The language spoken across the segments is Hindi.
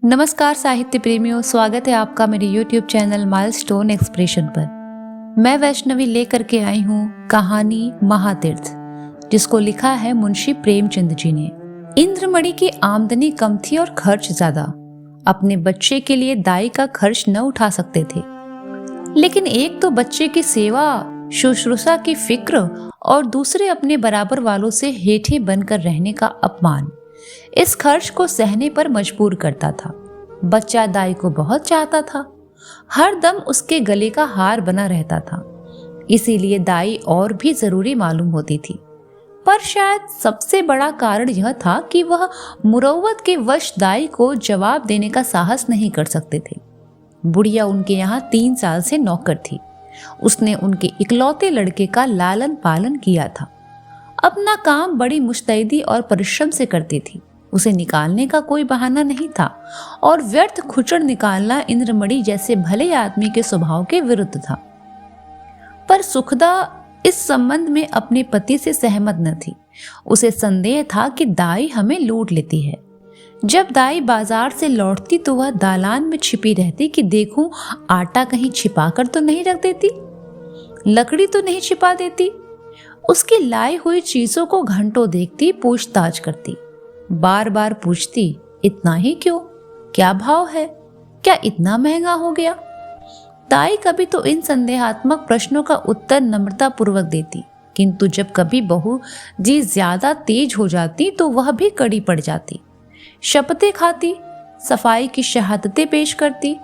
नमस्कार साहित्य प्रेमियों, स्वागत है आपका मेरे YouTube चैनल माइलस्टोन एक्सप्रेशन पर। मैं वैष्णवी लेकर के आई हूँ कहानी महातीर्थ, जिसको लिखा है मुंशी प्रेमचंद जी ने। इंद्रमणि की आमदनी कम थी और खर्च ज्यादा। अपने बच्चे के लिए दाई का खर्च न उठा सकते थे, लेकिन एक तो बच्चे की सेवा शुश्रूषा की फिक्र और दूसरे अपने बराबर वालों से हेठे बनकर रहने का अपमान इस खर्च को सहने पर मजबूर करता था। बच्चा दाई को बहुत चाहता था, हर दम उसके गले का हार बना रहता था, इसीलिए दाई और भी जरूरी मालूम होती थी। पर शायद सबसे बड़ा कारण यह था कि वह मुरव्वत के वश दाई को जवाब देने का साहस नहीं कर सकते थे। बुढ़िया उनके यहाँ 3 साल से नौकर थी। उसने उनके इकलौते लड़के का लालन पालन किया था। अपना काम बड़ी मुस्तैदी और परिश्रम से करती थी। उसे निकालने का कोई बहाना नहीं था और व्यर्थ खुचड़ निकालना इंद्रमणि जैसे भले आदमी के स्वभाव के विरुद्ध था। पर सुखदा इस संबंध में अपने पति से सहमत न थी। उसे संदेह था कि दाई हमें लूट लेती है। जब दाई बाजार से लौटती तो वह दालान में छिपी रहती कि देखूं आटा कहीं छिपा कर तो नहीं रख देती, लकड़ी तो नहीं छिपा देती। उसकी लाई हुई चीजों को घंटों देखती, पूछताछ करती, बार बार पूछती, इतना ही क्यों? क्या भाव है? क्या इतना महंगा हो गया? दाई कभी तो इन संदेहात्मक प्रश्नों का उत्तर नम्रता पूर्वक देती, किंतु जब कभी बहू जी ज्यादा तेज हो जाती तो वह भी कड़ी पड़ जाती। शपथें खाती, सफाई की शहादतें पेश करती।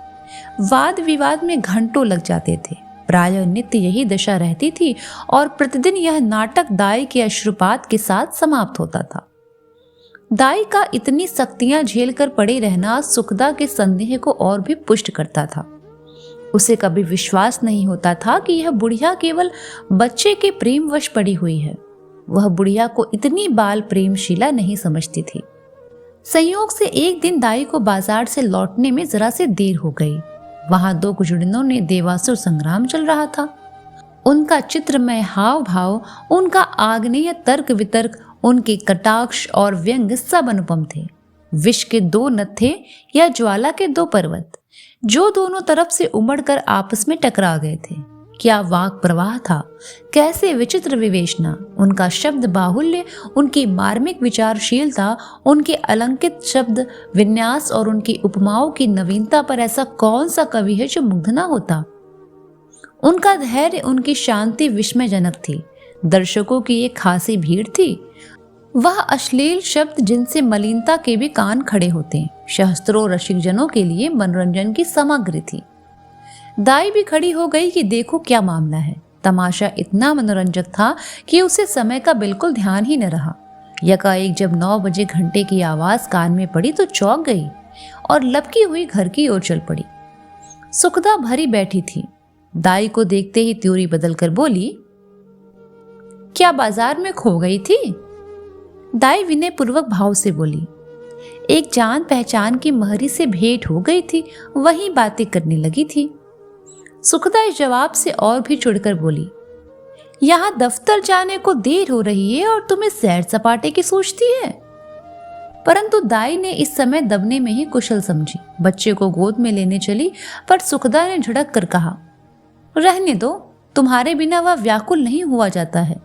वाद विवाद में घंटों लग जाते थे। प्रायः नित्य यही दशा रहती थी और प्रतिदिन यह नाटक दाई के अश्रुपात के साथ समाप्त होता था। दाई का इतनी सख्तियां झेल कर पड़े रहना सुखदा के संदेह को और भी पुष्ट करता था। उसे कभी विश्वास नहीं होता था कि यह बुढ़िया केवल बच्चे के प्रेमवश पड़ी हुई है। वह बुढ़िया को इतनी बाल प्रेमशीला नहीं समझती थी। संयोग से एक दिन दाई को बाजार से लौटने में जरा से देर हो गई। वहां 2 कुजुड़नों ने देवासुर संग्राम चल रहा था। उनका चित्रमय हाव भाव, उनका आग्नेय तर्क वितर्क, उनके कटाक्ष और व्यंग सब अनुपम थे। विष के 2 नत्थे या ज्वाला के 2 पर्वत, जो दोनों तरफ से उमड़कर आपस में टकरा गए थे। क्या वाक प्रवाह था, कैसे विचित्र विवेचना, उनका शब्द बाहुल्य, उनकी मार्मिक विचारशीलता, उनके अलंकित शब्द विन्यास और उनकी उपमाओं की नवीनता पर ऐसा कौन सा कवि है जो मुग्ध ना होता। उनका धैर्य, उनकी शांति विस्मयजनक थी। दर्शकों की एक खासी भीड़ थी। वह अश्लील शब्द जिनसे मलिनता के भी कान खड़े होते, सहस्त्रों रसिकजनों के लिए मनोरंजन की सामग्री थी। दाई भी खड़ी हो गई कि देखो क्या मामला है। तमाशा इतना मनोरंजक था कि उसे समय का बिल्कुल ध्यान ही न रहा। यकाएक जब 9 बजे घंटे की आवाज कान में पड़ी तो चौंक गई और लपकी हुई घर की ओर चल पड़ी। सुखदा भरी बैठी थी। दाई को देखते ही त्योरी बदलकर बोली, क्या बाजार में खो गई थी? दाई विनय पूर्वक भाव से बोली, एक जान पहचान की महरी से भेंट हो गई थी, वही बातें करने लगी थी। सुखदा इस जवाब से और भी चिढ़कर बोली, यहां दफ्तर जाने को देर हो रही है और तुम्हें सैर सपाटे की सोचती है। परंतु दाई ने इस समय दबने में ही कुशल समझी। बच्चे को गोद में लेने चली, पर सुखदा ने झड़क कर कहा, रहने दो, तुम्हारे बिना वह व्याकुल नहीं हुआ जाता है।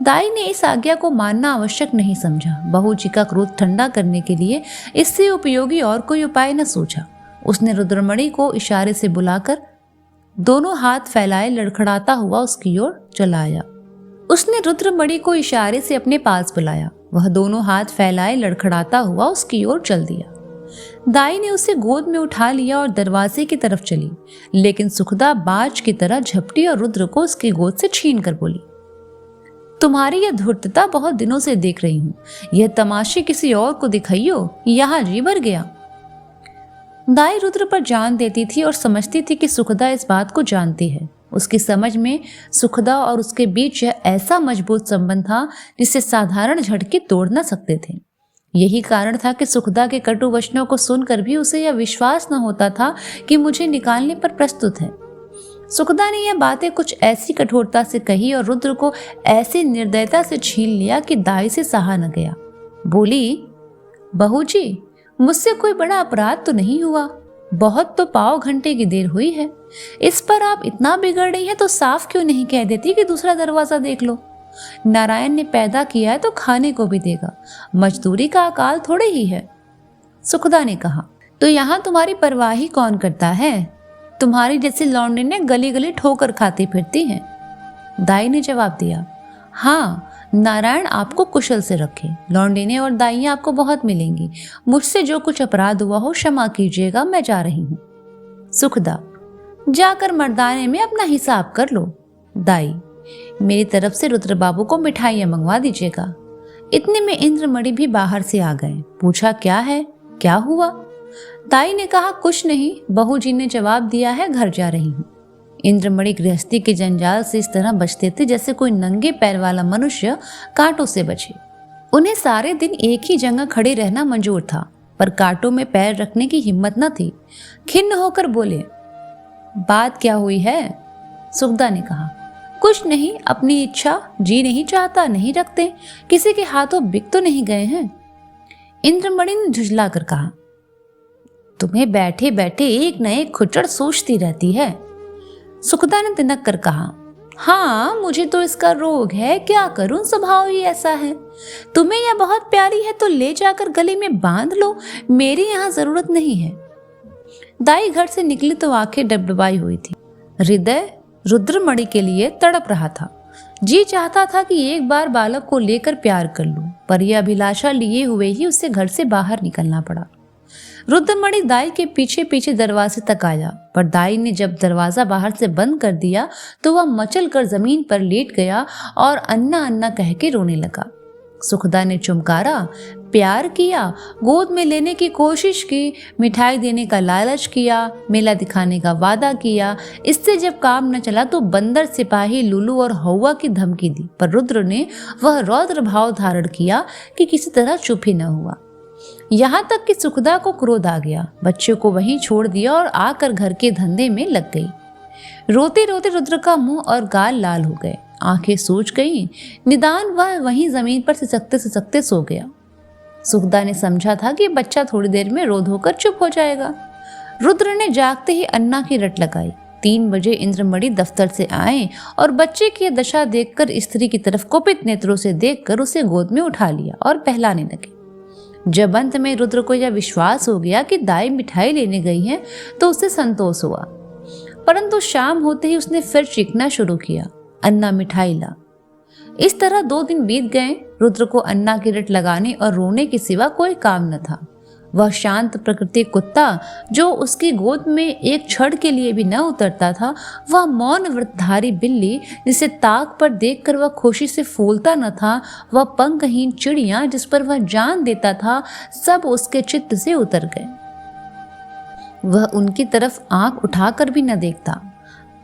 दाई ने इस आज्ञा को मानना आवश्यक नहीं समझा। बहू जी का क्रोध ठंडा करने के लिए इससे उपयोगी और कोई उपाय न सोचा। उसने रुद्रमणि को इशारे से बुलाकर दोनों हाथ फैलाए लड़खड़ाता हुआ उसकी ओर चला आया। उसने रुद्रमणि को इशारे से अपने पास बुलाया। वह दोनों हाथ फैलाए लड़खड़ाता हुआ उसकी ओर चल दिया। दाई ने उसे गोद में उठा लिया और दरवाजे की तरफ चली, लेकिन सुखदा बाज की तरह झपटी और रुद्र को उसकी गोद से छीन कर बोली, तुम्हारी यह धूर्तता बहुत दिनों से देख रही हूं। यह तमाशे किसी और को दिखाइयो, यहां जी भर गया। दाई रुद्र पर जान देती थी और समझती थी कि सुखदा इस बात को जानती है। उसकी समझ में सुखदा और उसके बीच यह ऐसा मजबूत संबंध था जिसे साधारण झटके तोड़ न सकते थे। यही कारण था कि सुखदा के कटु वचनों को सुनकर भी उसे यह विश्वास न होता था कि मुझे निकालने पर प्रस्तुत है। सुखदा ने यह बातें कुछ ऐसी कठोरता से कही और रुद्र को ऐसी निर्दयता से छीन लिया कि दाई से सहा न गया। बोली, बहू जी, मुझसे कोई बड़ा अपराध तो नहीं हुआ, बहुत तो पाव घंटे की देर हुई है। इस पर आप इतना बिगड़ रही हैं तो साफ क्यों नहीं कह देती कि दूसरा दरवाजा देख लो। नारायण ने पैदा किया है तो खाने को भी देगा, मजदूरी का अकाल थोड़े ही है। सुखदा ने कहा, तो यहाँ तुम्हारी परवाह ही कौन करता है? तुम्हारी जैसी लौंडी ने गली गली ठोकर खाती फिरती हैं। दाई ने जवाब दिया, हाँ, नारायण आपको कुशल से रखे। लौंडिने और दाइयाँ आपको बहुत मिलेंगी। मुझसे जो कुछ अपराध हुआ हो क्षमा कीजिएगा, मैं जा रही हूँ। सुखदा, जाकर मर्दाने में अपना हिसाब कर लो। दाई, मेरी तरफ से रुद्र बाबू को मिठाइयाँ मंगवा दीजिएगा। इतने में इंद्रमणि भी बाहर से आ गए। पूछा, क्या है, क्या हुआ? दाई ने कहा, कुछ नहीं, बहू जी ने जवाब दिया है, घर जा रही हूँ। इंद्रमणि गृहस्थी के जंजाल से इस तरह बचते थे जैसे कोई नंगे पैर वाला मनुष्य कांटों से बचे। उन्हें सारे दिन एक ही जगह खड़े रहना मंजूर था, पर कांटों में पैर रखने की हिम्मत न थी। खिन्न होकर बोले, बात क्या हुई है? सुखदा ने कहा, कुछ नहीं, अपनी इच्छा, जी नहीं चाहता नहीं रखते, किसी के हाथों बिक तो नहीं गए हैं। इंद्रमणि ने झुंझला कर कहा, तुम्हें बैठे बैठे एक न एक खुचड़ सोचती रहती है। सुखदा ने तिनक कर कहा, हाँ, मुझे तो इसका रोग है, क्या करूं, स्वभाव ही ऐसा है। तुम्हें यह बहुत प्यारी है तो ले जाकर गले में बांध लो, मेरी यहाँ जरूरत नहीं है। दाई घर से निकली तो आंखें डबडबाई हुई थी। हृदय रुद्रमणि के लिए तड़प रहा था। जी चाहता था कि एक बार बालक को लेकर प्यार कर लूं, पर यह अभिलाषा लिए हुए ही उसे घर से बाहर निकलना पड़ा। रुद्रमणि दाई के पीछे पीछे दरवाजे तक आया, पर दाई ने जब दरवाजा बाहर से बंद कर दिया तो वह मचल कर जमीन पर लेट गया और अन्ना अन्ना कह के रोने लगा। सुखदा ने चुमकारा, प्यार किया, गोद में लेने की कोशिश की, मिठाई देने का लालच किया, मेला दिखाने का वादा किया। इससे जब काम न चला तो बंदर, सिपाही, लुलू और हौवा की धमकी दी, पर रुद्र ने वह रौद्र भाव धारण किया कि किसी तरह चुप ही न हुआ। यहाँ तक कि सुखदा को क्रोध आ गया, बच्चे को वहीं छोड़ दिया और आकर घर के धंधे में लग गई। रोते रोते रुद्र का मुंह और गाल लाल हो गए, आंखें सूज गईं। निदान वह वहीं जमीन पर सिसकते सिसकते सो गया। सुखदा ने समझा था कि बच्चा थोड़ी देर में रो धोकर चुप हो जाएगा। रुद्र ने जागते ही अन्ना की रट लगाई। 3 बजे इंद्रमणि दफ्तर से आए और बच्चे की दशा देखकर स्त्री की तरफ कुपित नेत्रों से देखकर उसे गोद में उठा लिया और पहलाने लगे। जब अंत में रुद्र को यह विश्वास हो गया कि दाई मिठाई लेने गई है तो उसे संतोष हुआ, परंतु शाम होते ही उसने फिर चीखना शुरू किया, अन्ना मिठाई ला। इस तरह 2 दिन बीत गए। रुद्र को अन्ना की रट लगाने और रोने के सिवा कोई काम न था। वह शांत प्रकृति कुत्ता जो उसकी गोद में एक क्षण के लिए भी न उतरता था, वह मौन व्रतधारी बिल्ली जिसे ताक पर देखकर वह खुशी से फूलता न था, वह पंखहीन चिड़िया जिस पर वह जान देता था, सब उसके चित्त से उतर गए। वह उनकी तरफ आंख उठाकर भी न देखता।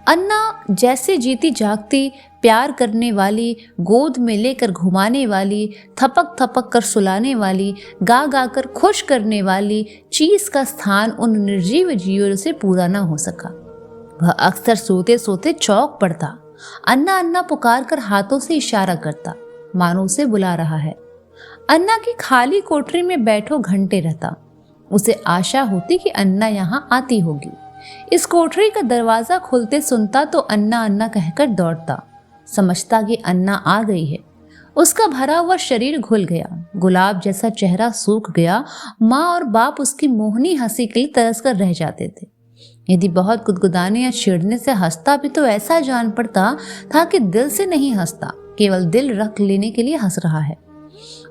अन्ना जैसे जीती जागती, प्यार करने वाली, गोद में लेकर घुमाने वाली, थपक थपक कर सुलाने वाली, गा गा कर खुश करने वाली चीज का स्थान उन निर्जीव जीवों से पूरा न हो सका। वह अक्सर सोते सोते चौंक पड़ता, अन्ना अन्ना पुकार कर हाथों से इशारा करता, मानो उसे बुला रहा है। अन्ना की खाली कोठरी में बैठो घंटे रहता। उसे आशा होती कि अन्ना यहाँ आती होगी। इस कोठरी का दरवाजा खुलते सुनता तो अन्ना अन्ना कहकर दौड़ता, समझता कि अन्ना आ गई है। उसका भरा हुआ शरीर घुल गया, गुलाब जैसा चेहरा सूख गया। माँ और बाप उसकी मोहनी हंसी के लिए तरस कर रह जाते थे। यदि बहुत गुदगुदाने या छेड़ने से हंसता भी तो ऐसा जान पड़ता था कि दिल से नहीं हंसता, केवल दिल रख लेने के लिए हंस रहा है।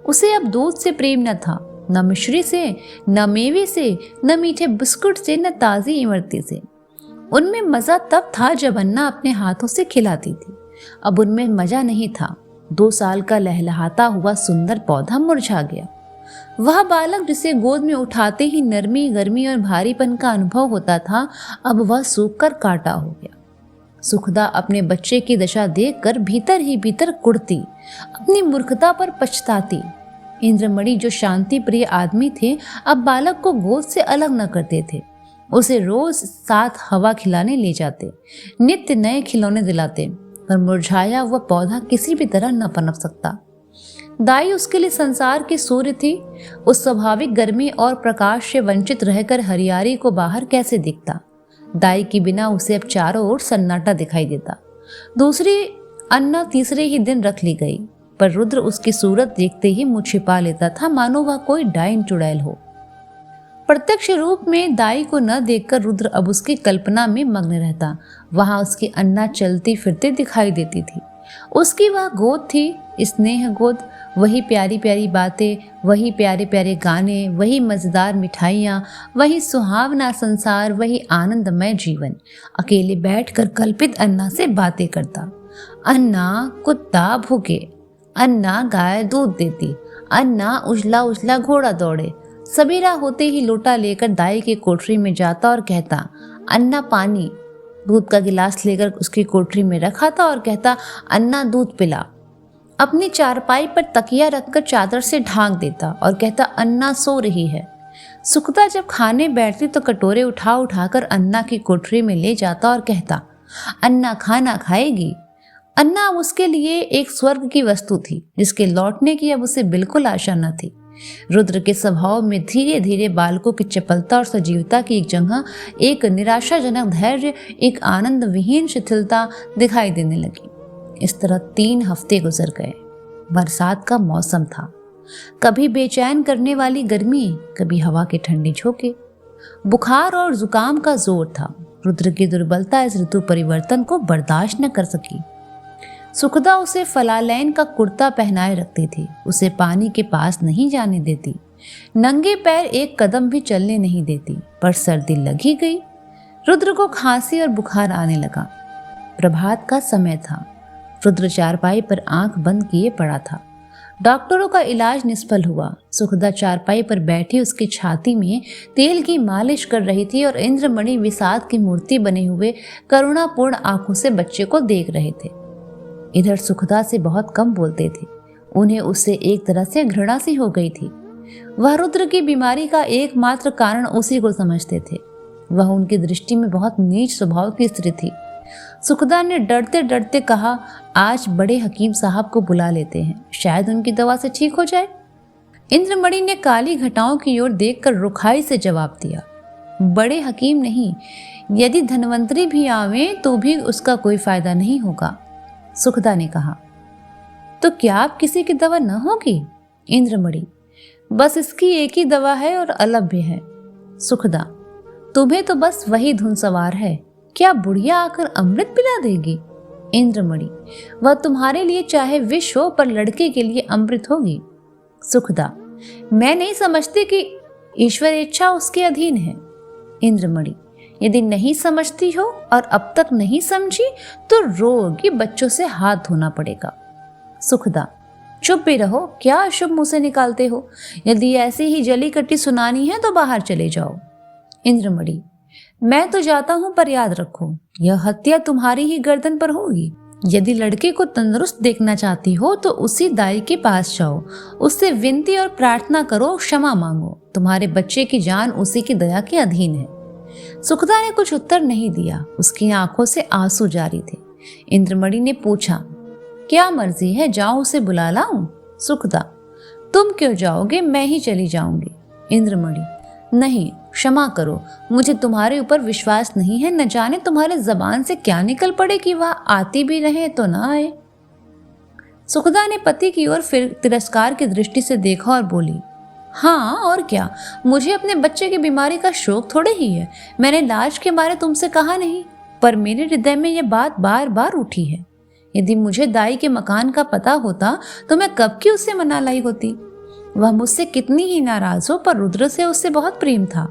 उसे अब दूध से प्रेम न था, न मिश्री से, न मेवे से, न मीठे बिस्कुट से, न ताज़ी इमरती से। उनमें मज़ा तब था जब अन्ना अपने हाथों से खिलाती थी। अब उनमें मज़ा नहीं था। 2 साल का लहलहाता हुआ सुंदर पौधा मुरझा गया। वह बालक जिसे गोद में उठाते ही नरमी, गर्मी और भारीपन का अनुभव होता था, अब वह सूख कर काटा हो गया। सुखदा अपने बच्चे की दशा देखकर भीतर ही भीतर कुढ़ती, अपनी मूर्खता पर पछताती। इंद्रमणि जो शांति प्रिय आदमी थे, अब बालक को गोद से अलग न करते थे। उसे रोज साथ हवा खिलाने ले जाते, नित्य नए खिलौने दिलाते, पर मुरझाया हुआ पौधा किसी भी तरह न पनप सकता। दाई उसके लिए संसार की सूर्य थी। उस स्वाभाविक गर्मी और प्रकाश से वंचित रहकर हरियारी को बाहर कैसे दिखता। दाई के बिना उसे अब चारों ओर सन्नाटा दिखाई देता। दूसरी अन्ना तीसरे ही दिन रख ली गई, पर रुद्र उसकी सूरत देखते ही मुँह छिपा लेता था, मानो वह कोई डायन चुड़ैल हो। प्रत्यक्ष रूप में दाई को न देखकर रुद्र अब उसकी कल्पना में मग्न रहता। वहां उसकी अन्ना चलती फिरती दिखाई देती थी। उसकी वह गोद थी, स्नेह गोद। वही प्यारी प्यारी बातें, वही प्यारे प्यारे गाने, वही मजेदार मिठाइयाँ, वही सुहावना संसार, वही आनंदमय जीवन। अकेले बैठकर कल्पित अन्ना से बातें करता। अन्ना कुत्ता भूखे, अन्ना गाय दूध देती, अन्ना उजला उजला घोड़ा दौड़े। सबेरा होते ही लोटा लेकर दाई की कोठरी में जाता और कहता, अन्ना पानी। दूध का गिलास लेकर उसकी कोठरी में रखा था और कहता, अन्ना दूध पिला। अपनी चारपाई पर तकिया रखकर चादर से ढांक देता और कहता, अन्ना सो रही है। सुखदा जब खाने बैठती तो कटोरे उठा उठाकर अन्ना की कोठरी में ले जाता और कहता, अन्ना खाना खाएगी। अन्ना अब उसके लिए एक स्वर्ग की वस्तु थी, जिसके लौटने की अब उसे बिल्कुल आशा न थी। रुद्र के स्वभाव में धीरे धीरे बालकों की चपलता और सजीवता की एक जगह एक निराशाजनक धैर्य, एक आनंद विहीन शिथिलता दिखाई देने लगी। इस तरह 3 हफ्ते गुजर गए। बरसात का मौसम था। कभी बेचैन करने वाली गर्मी, कभी हवा के ठंडे झोंके। बुखार और जुकाम का जोर था। रुद्र की दुर्बलता इस ऋतु परिवर्तन को बर्दाश्त न कर सकी। सुखदा उसे फलालैन का कुर्ता पहनाए रखती थी, उसे पानी के पास नहीं जाने देती, नंगे पैर एक कदम भी चलने नहीं देती। पर सर्दी लगी गई। रुद्र को खांसी और बुखार आने लगा। प्रभात का समय था। रुद्र चारपाई पर आंख बंद किए पड़ा था। डॉक्टरों का इलाज निष्फल हुआ। सुखदा चारपाई पर बैठी उसकी छाती में तेल की मालिश कर रही थी और इंद्रमणि विषाद की मूर्ति बने हुए करुणापूर्ण आंखों से बच्चे को देख रहे थे। इधर सुखदा से बहुत कम बोलते थे। उन्हें उससे एक तरह से घृणा सी हो गई थी। वह रुद्र की बीमारी का एकमात्र कारण उसी को समझते थे। वह उनकी दृष्टि में बहुत नीच स्वभाव की स्त्री थी। सुखदा ने डरते डरते कहा, आज बड़े हकीम साहब को बुला लेते हैं, शायद उनकी दवा से ठीक हो जाए। इंद्रमणि ने काली घटाओं की ओर देखकर रुखाई से जवाब दिया, बड़े हकीम नहीं, यदि धनवंतरी भी आवे तो भी उसका कोई फायदा नहीं होगा। सुखदा ने कहा, तो क्या आप किसी की दवा न होगी? इंद्रमणि, बस इसकी एक ही दवा है और अलभ्य है। सुखदा, तुम्हें तो बस वही धुन सवार है, क्या बुढ़िया आकर अमृत पिला देगी? इंद्रमणि, वह तुम्हारे लिए चाहे विष हो पर लड़के के लिए अमृत होगी। सुखदा, मैं नहीं समझती कि ईश्वर इच्छा उसके अधीन है। इंद्रमणि, यदि नहीं समझती हो और अब तक नहीं समझी तो रोगी बच्चों से हाथ धोना पड़ेगा। सुखदा, चुप भी रहो, क्या अशुभ मुंह से निकालते हो? यदि ऐसी ही जली कट्टी सुनानी है तो बाहर चले जाओ। इंद्रमणि, मैं तो जाता हूं, पर याद रखो यह हत्या तुम्हारी ही गर्दन पर होगी। यदि लड़के को तंदुरुस्त देखना चाहती हो तो उसी दाई के पास जाओ, उससे विनती और प्रार्थना करो, क्षमा मांगो। तुम्हारे बच्चे की जान उसी की दया के अधीन है। सुखदा ने कुछ उत्तर नहीं दिया। उसकी आंखों से आंसू जारी थे। इंद्रमणि ने पूछा, क्या मर्जी है, जाऊं उसे बुला लाऊं? सुखदा, तुम क्यों जाओगे, मैं ही चली जाऊंगी। इंद्रमणि, नहीं, क्षमा करो, मुझे तुम्हारे ऊपर विश्वास नहीं है। न जाने तुम्हारे जबान से क्या निकल पड़े कि वह आती भी रहे तो ना आए। सुखदा ने पति की ओर फिर तिरस्कार की दृष्टि से देखा और बोली, हाँ और क्या, मुझे अपने बच्चे की बीमारी का शौक थोड़े ही है। मैंने इलाज के बारे तुमसे कहा नहीं, पर मेरे हृदय में यह बात बार बार उठी है। यदि मुझे दाई के मकान का पता होता तो मैं कब की उससे मना लाई होती। वह मुझसे कितनी ही नाराज हो, पर रुद्र से उससे बहुत प्रेम था।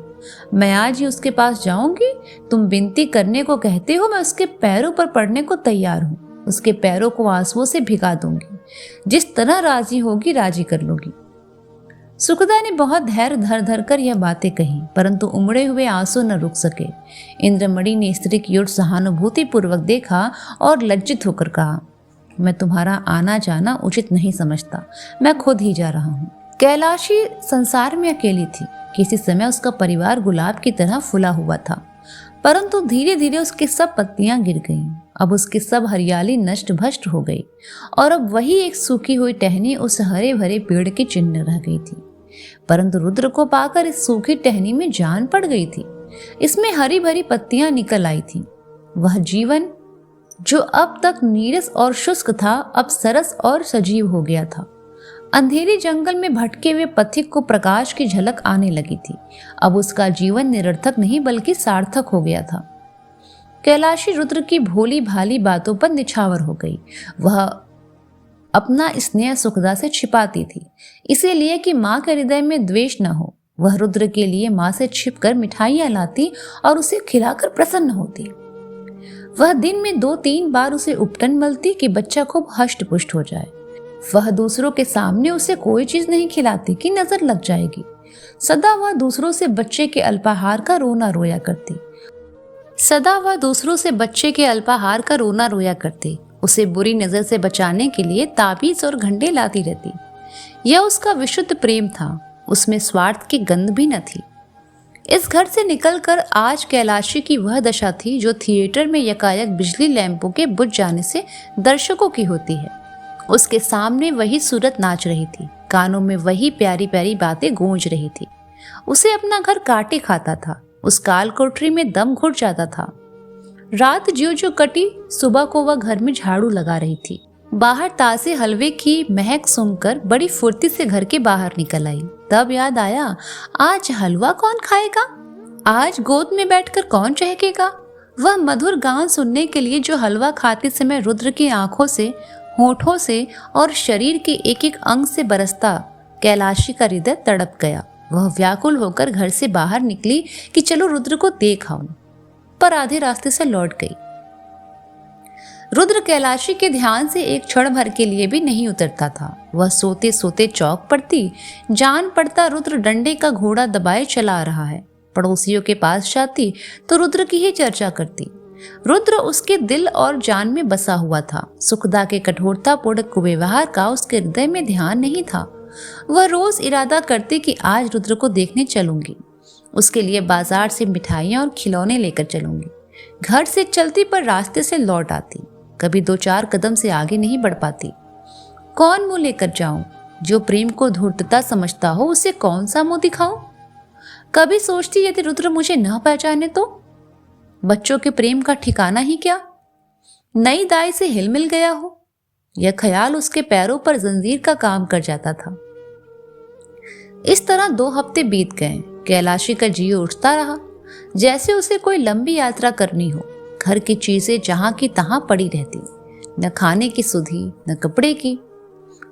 मैं आज ही उसके पास जाऊंगी। तुम विनती करने को कहते हो, मैं उसके पैरों पर पड़ने को तैयार हूँ। उसके पैरों को आंसुओं से भिगा दूंगी। जिस तरह राजी होगी राजी कर लूंगी। सुखदा ने बहुत धैर्य धर धर कर यह बातें कही, परंतु उमड़े हुए आंसू न रुक सके। इंद्रमणि ने स्त्री की ओर सहानुभूति पूर्वक देखा और लज्जित होकर कहा, मैं तुम्हारा आना जाना उचित नहीं समझता, मैं खुद ही जा रहा हूँ। कैलाशी संसार में अकेली थी। किसी समय उसका परिवार गुलाब की तरह फूला हुआ था, परंतु धीरे धीरे उसकी सब पत्तियां गिर गईं। अब उसकी सब हरियाली नष्ट भष्ट हो गई और अब वही एक सूखी हुई टहनी उस हरे भरे पेड़ के चिन्ह रह गई थी। परंतु रुद्र को पाकर इस सूखी टहनी में जान पड़ गई थी। इसमें हरी भरी पत्तियां निकल आई थी। वह जीवन जो अब तक नीरस और शुष्क था, अब सरस और सजीव हो गया था। अंधेरे जंगल में भटके हुए पथिक को प्रकाश की झलक आने लगी थी। अब उसका जीवन निरर्थक नहीं बल्कि सार्थक हो गया था। कैलाशी रुद्र की भोली भाली बातों पर निछावर हो गई। वह अपना स्नेह सुखदा से छिपाती थी, इसीलिए कि माँ के हृदय में द्वेष न हो। वह रुद्र के लिए माँ से छिपकर मिठाइयाँ लाती और उसे खिलाकर प्रसन्न होती। वह दिन में 2-3 बार उसे उपटन मलती कि बच्चा खूब हष्ट पुष्ट हो जाए। वह दूसरों के सामने उसे कोई चीज नहीं खिलाती कि नजर लग जाएगी। सदा वह दूसरों से बच्चे के अल्पाहार का रोना रोया करती। उसे बुरी नजर से बचाने के लिए ताबीज और घंटे लाती रहती। यह उसका विशुद्ध प्रेम था, उसमें स्वार्थ की गंध भी न थी। इस घर से निकलकर आज कैलाशी की वह दशा थी जो थिएटर में यकायक बिजली लैंपों के बुझ जाने से दर्शकों की होती है। उसके सामने वही सूरत नाच रही थी, कानों में वही प्यारी प्यारी बातें गूंज रही थी। उसे अपना घर काटे खाता था, उस काल कोठरी में दम घुट जाता था। रात ज्यों ज्यों कटी, सुबह को वह घर में झाड़ू लगा रही थी। बाहर ताजे हलवे की महक सूंघकर बड़ी फुर्ती से घर के बाहर निकल आई। तब याद आया, आज हलवा कौन खाएगा, आज गोद में बैठकर कौन चहकेगा। वह मधुर गान सुनने के लिए जो हलवा खाते समय रुद्र की आंखों से, होठों से और शरीर के एक एक अंग से बरसता, कैलाशी का हृदय तड़प गया। वह व्याकुल होकर घर से बाहर निकली कि चलो रुद्र को देख आऊं, पर आधे रास्ते से लौट गई। रुद्र कैलाशी के ध्यान से एक क्षण भर के लिए भी नहीं उतरता था। वह सोते सोते चौक पड़ती, जान पड़ता रुद्र डंडे का घोड़ा दबाए चला आ रहा है। पड़ोसियों के पास जाती तो रुद्र की ही चर्चा करती। रुद्र उसके दिल और जान में बसा हुआ था। सुखदा के कठोरतापूर्ण कुव्यवहार का उसके हृदय में ध्यान नहीं था। वह रोज इरादा करती कि आज रुद्र को देखने चलूंगी, उसके लिए बाजार से मिठाइयाँ और खिलौने लेकर चलूंगी। घर से चलती पर रास्ते से लौट आती, कभी 2-4 कदम से आगे नहीं बढ़ पाती। कौन मुंह लेकर जाऊं, जो प्रेम को धूर्तता समझता हो उसे कौन सा मुंह दिखाऊं। कभी सोचती यदि रुद्र मुझे न पहचाने तो, बच्चों के प्रेम का ठिकाना ही क्या, नई दाई से हिलमिल गया हो। यह ख्याल उसके पैरों पर जंजीर का काम कर जाता था। इस तरह 2 हफ्ते बीत गए। कैलाशी का जी उठता रहा, जैसे उसे कोई लंबी यात्रा करनी हो। घर की चीजें जहां की तहां पड़ी रहती, न खाने की सुधि न कपड़े की।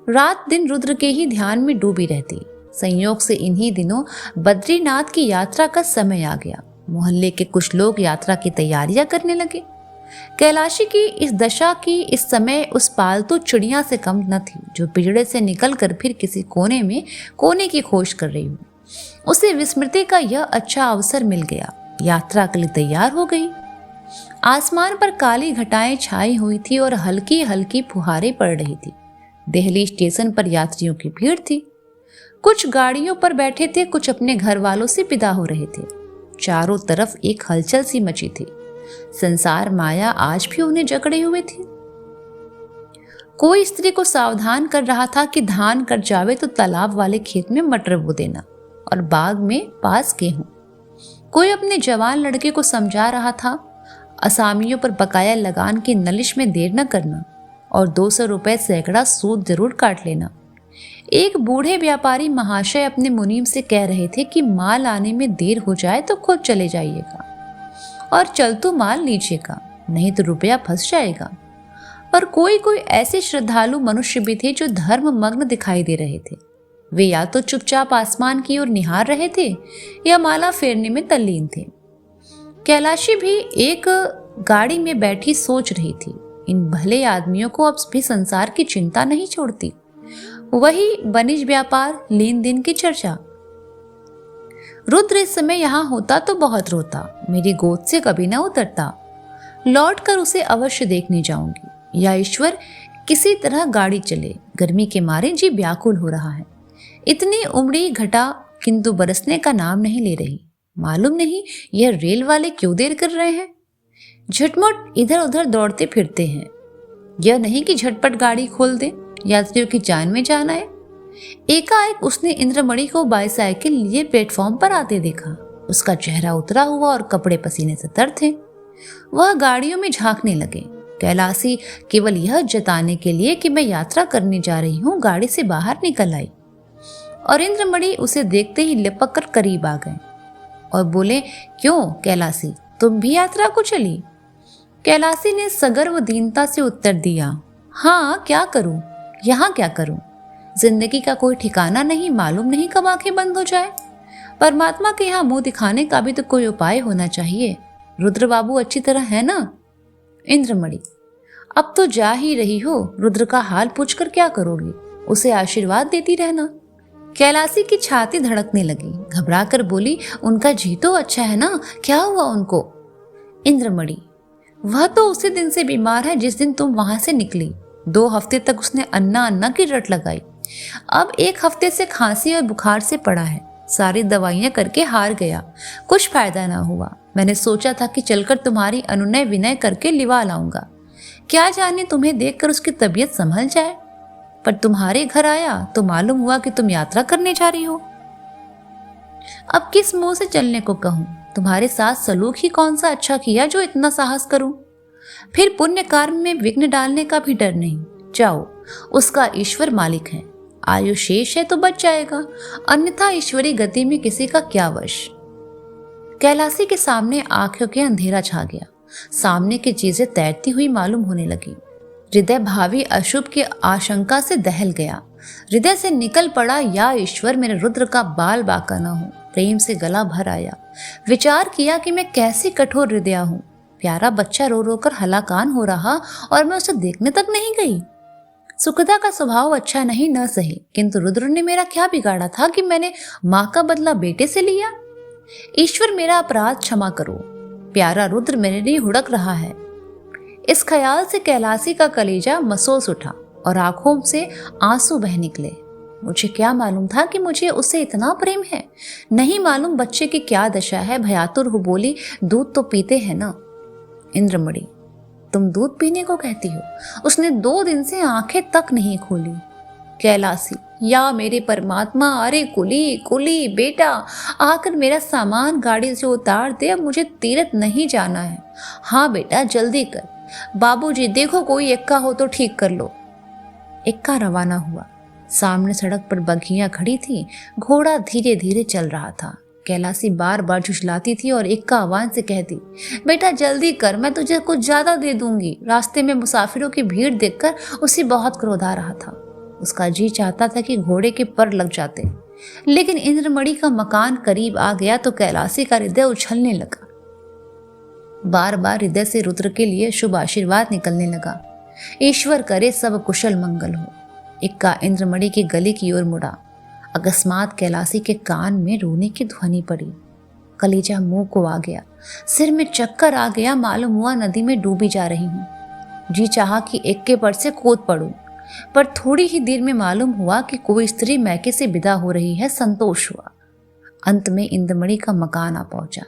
रात दिन रुद्र के ही ध्यान में डूबी रहती। संयोग से इन्हीं दिनों बद्रीनाथ की यात्रा का समय आ गया। मोहल्ले के कुछ लोग यात्रा की तैयारियां करने लगे। कैलाशी की इस दशा की इस समय उस पालतू चिड़िया से कम न थी जो पिंजड़े से निकलकर फिर किसी कोने में कोने की खोज कर रही हो। उसे विस्मृति का यह अच्छा अवसर मिल गया। यात्रा के लिए तैयार हो गई। आसमान पर काली घटाएं छाई हुई थी और हल्की हल्की फुहारें पड़ रही थी। दिल्ली स्टेशन पर यात्रियों की भीड़ थी। कुछ गाड़ियों पर बैठे थे, कुछ अपने घर वालों से विदा हो रहे थे। चारों तरफ एक हलचल सी मची थी। संसार माया आज भी उन्हें जकड़े हुए थी। कोई स्त्री को सावधान कर रहा था कि धान कट जावे तो तालाब वाले खेत में मटर बो देना और बाग में पास गेहूं। कोई अपने जवान लड़के को समझा रहा था असामियों पर बकाया लगान की नलिश में देर न करना और 200 रुपए सैकड़ा सूद जरूर काट लेना। एक बूढ़े व्यापारी महाशय अपने मुनीम से कह रहे थे कि माल आने में देर हो जाए तो खुद चले जाइएगा और चलतू माल लीजिएगा, नहीं तो रुपया फंस जाएगा। पर कोई कोई ऐसे श्रद्धालु मनुष्य भी थे जो धर्म मग्न दिखाई दे रहे थे। वे या तो चुपचाप आसमान की ओर निहार रहे थे या माला फेरने में तल्लीन थे। कैलाशी भी एक गाड़ी में बैठी सोच रही थी, इन भले आदमियों को अब भी संसार की चिंता नहीं छोड़ती। वही वनिज व्यापार, लेन देन की चर्चा। रुद्र इस समय यहां होता तो बहुत रोता, मेरी गोद से कभी ना उतरता। लौटकर उसे अवश्य देखने जाऊंगी। या ईश्वर, किसी तरह गाड़ी चले, गर्मी के मारे जी व्याकुल हो रहा है। इतनी उमड़ी घटा किंतु बरसने का नाम नहीं ले रही। मालूम नहीं यह रेल वाले क्यों देर कर रहे हैं। झुटमुट इधर उधर दौड़ते फिरते हैं। यह नहीं कि झटपट गाड़ी खोल दे, यात्रियों की जान में जान आए। एकाएक उसने इंद्रमणि को बाईसाइकिल लिए प्लेटफॉर्म पर आते देखा। उसका चेहरा उतरा हुआ और कपड़े पसीने से तर थे। वह गाड़ियों में झांकने लगे। कैलासी केवल यह जताने के लिए कि मैं यात्रा करने जा रही हूँ गाड़ी से बाहर निकल आई और इंद्रमणि उसे देखते ही लिपक कर करीब आ गए और बोले, क्यों कैलासी, तुम भी यात्रा को चली? कैलासी ने सगर्व दीनता से उत्तर दिया, हाँ क्या करूं, यहाँ क्या करूं? जिंदगी का कोई ठिकाना नहीं, मालूम नहीं कब आंखें बंद हो जाए। परमात्मा के यहाँ मुंह दिखाने का भी तो कोई उपाय होना चाहिए। रुद्र बाबू अच्छी तरह है ना? इंद्रमणि, अब तो जा ही रही हो, रुद्र का हाल पूछकर क्या करोगी? उसे आशीर्वाद देती रहना। कैलासी की छाती धड़कने लगी। घबरा कर बोली, उनका जी तो अच्छा है ना, क्या हुआ उनको? इंद्रमणि, वह तो उसी दिन से बीमार है जिस दिन तुम वहां से निकली। 2 हफ्ते तक उसने अन्ना अन्ना की रट लगाई। अब 1 हफ्ते से खांसी और बुखार से पड़ा है। सारी दवाइयां करके हार गया, कुछ फायदा ना हुआ। मैंने सोचा था कि चलकर तुम्हारी अनुनय विनय करके लिवा लाऊंगा। क्या जाने तुम्हें देखकर उसकी तबीयत संभल जाए। पर तुम्हारे घर आया तो मालूम हुआ कि तुम यात्रा करने जा रही हो। अब किस मुंह से चलने को कहूं? तुम्हारे साथ सलूक ही कौन सा अच्छा किया जो इतना साहस करूं? फिर पुण्य कार्य में विघ्न डालने का भी डर नहीं। जाओ, उसका ईश्वर मालिक है। आयु शेष है तो बच जाएगा, अन्यथा ईश्वरी गति में किसी का क्या वश। कैलासी के सामने आंखों के अंधेरा छा गया। सामने की चीजें तैरती हुई मालूम होने लगी। हृदय भावी अशुभ की आशंका से दहल गया। हृदय से निकल पड़ा, या ईश्वर मेरे रुद्र का बाल बाका न हो। प्रेम से गला भर आया। विचार किया कि मैं कैसी कठोर हृदया हूँ। प्यारा बच्चा रो रो कर हलाकान हो रहा और मैं उसे देखने तक नहीं गई। सुखदा का स्वभाव अच्छा नहीं न सही, किंतु रुद्र ने मेरा क्या बिगाड़ा था कि मैंने माँ का बदला बेटे से लिया? ईश्वर मेरा अपराध क्षमा करो। प्यारा रुद्र मेरे लिए हुड़क रहा है। इस ख्याल से कैलासी का कलेजा मसोस उठा और आंखों से आंसू बह निकले। मुझे क्या मालूम था कि मुझे उससे इतना प्रेम है। नहीं मालूम बच्चे की क्या दशा है। भयातुर हो बोली, दूध तो पीते हैं ना? इंद्रमणि, तुम दूध पीने को कहती हो? उसने 2 दिन से आंखें तक नहीं खोली। कैलासी, या मेरे परमात्मा, अरे कुली कुली बेटा, आकर मेरा सामान गाड़ी से उतार दे। अब मुझे तीरथ नहीं जाना है। हाँ बेटा जल्दी कर। बाबूजी देखो कोई एक्का हो तो ठीक कर लो। एक्का रवाना हुआ। सामने सड़क पर बघियां खड़ी थी। घोड़ा धीरे धीरे चल रहा था। कैलासी बार बार झुझलाती थी और एक्का आवाज से कहती, बेटा जल्दी कर, मैं तुझे कुछ ज्यादा दे दूंगी। रास्ते में मुसाफिरों की भीड़ देखकर उसे बहुत क्रोध आ रहा था। उसका जी चाहता था कि घोड़े के पर लग जाते, लेकिन इंद्रमणि का मकान करीब आ गया तो कैलासी का हृदय उछलने लगा। बार बार हृदय से रुद्र के लिए शुभ आशीर्वाद निकलने लगा। ईश्वर करे सब कुशल मंगल हो। इक्का इंद्रमणि की गली की ओर मुड़ा। अकस्मात कैलासी के कान में रोने की ध्वनि पड़ी। कलेजा मुंह को आ गया। सिर में चक्कर आ गया। मालूम हुआ नदी में डूबी जा रही हूँ। जी चाहा कि एक्के पर से कूद पड़ूं, पर थोड़ी ही देर में मालूम हुआ कि कोई स्त्री मैके से विदा हो रही है। संतोष हुआ। अंत में इंद्रमणि का मकान आ पहुंचा।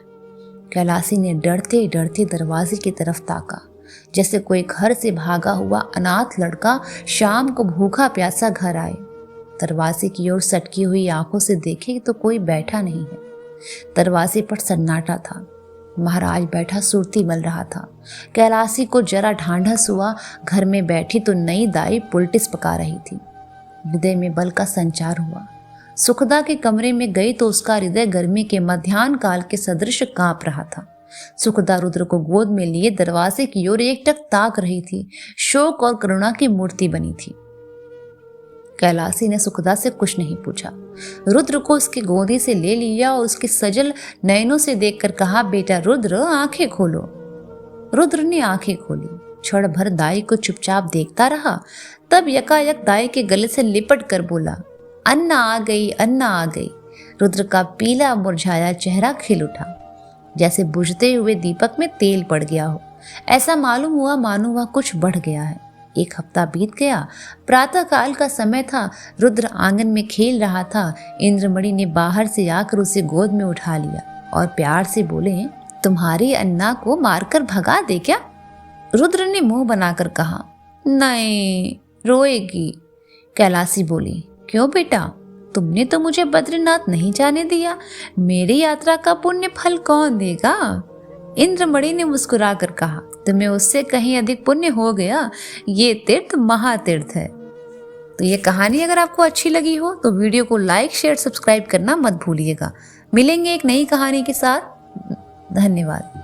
कैलासी ने डरते डरते दरवाजे की तरफ ताका, जैसे कोई घर से भागा हुआ अनाथ लड़का शाम को भूखा प्यासा घर आए। दरवाजे की ओर सटकी हुई आंखों से देखे तो कोई बैठा नहीं है। दरवाजे पर सन्नाटा था। महाराज बैठा सुरती मल रहा था। कैलासी को जरा ढांढस हुआ। घर में बैठी तो नई दाई पुलटिस पका रही थी। हृदय में बल का संचार हुआ। सुखदा के कमरे में गई तो उसका हृदय गर्मी के मध्याह्न काल के सदृश कांप रहा था। सुखदा रुद्र को गोद में लिए दरवाजे की ओर एकटक ताक रही थी। शोक और करुणा की मूर्ति बनी थी। कैलासी ने सुखदा से कुछ नहीं पूछा। रुद्र को उसकी गोदी से ले लिया और उसके सजल नयनों से देखकर कहा, बेटा रुद्र आंखें खोलो। रुद्र ने आंखें खोली। क्षण भर दाई को चुपचाप देखता रहा। तब यकायक दाई के गले से लिपट कर बोला, अन्ना आ गई, अन्ना आ गई। रुद्र का पीला मुरझाया चेहरा खिल उठा, जैसे बुझते हुए दीपक में तेल पड़ गया हो। ऐसा मालूम हुआ मानो वह कुछ बढ़ गया है। 1 हफ्ता बीत गया। प्रातः काल का समय था। रुद्र आंगन में खेल रहा था। इंद्रमणि ने बाहर से आकर उसे गोद में उठा लिया और प्यार से बोले, तुम्हारी अन्ना को मारकर भगा दे क्या? रुद्र ने मुंह बनाकर कहा। नहीं, रोएगी। कैलाशी बोली। क्यों बेटा, तुमने तो मुझे बद्रीनाथ नहीं जाने दिया, मेरी यात्रा का पुण्य फल कौन देगा? इंद्रमणि ने मुस्कुराकर कहा। तुम्हें उससे कहीं अधिक पुण्य हो गया, ये तीर्थ महातीर्थ है। तो ये कहानी अगर आपको अच्छी लगी हो तो वीडियो को लाइक, शेयर, सब्सक्राइब करना मत भूलिएगा। मिलेंगे एक नई कहानी के साथ। धन्यवाद।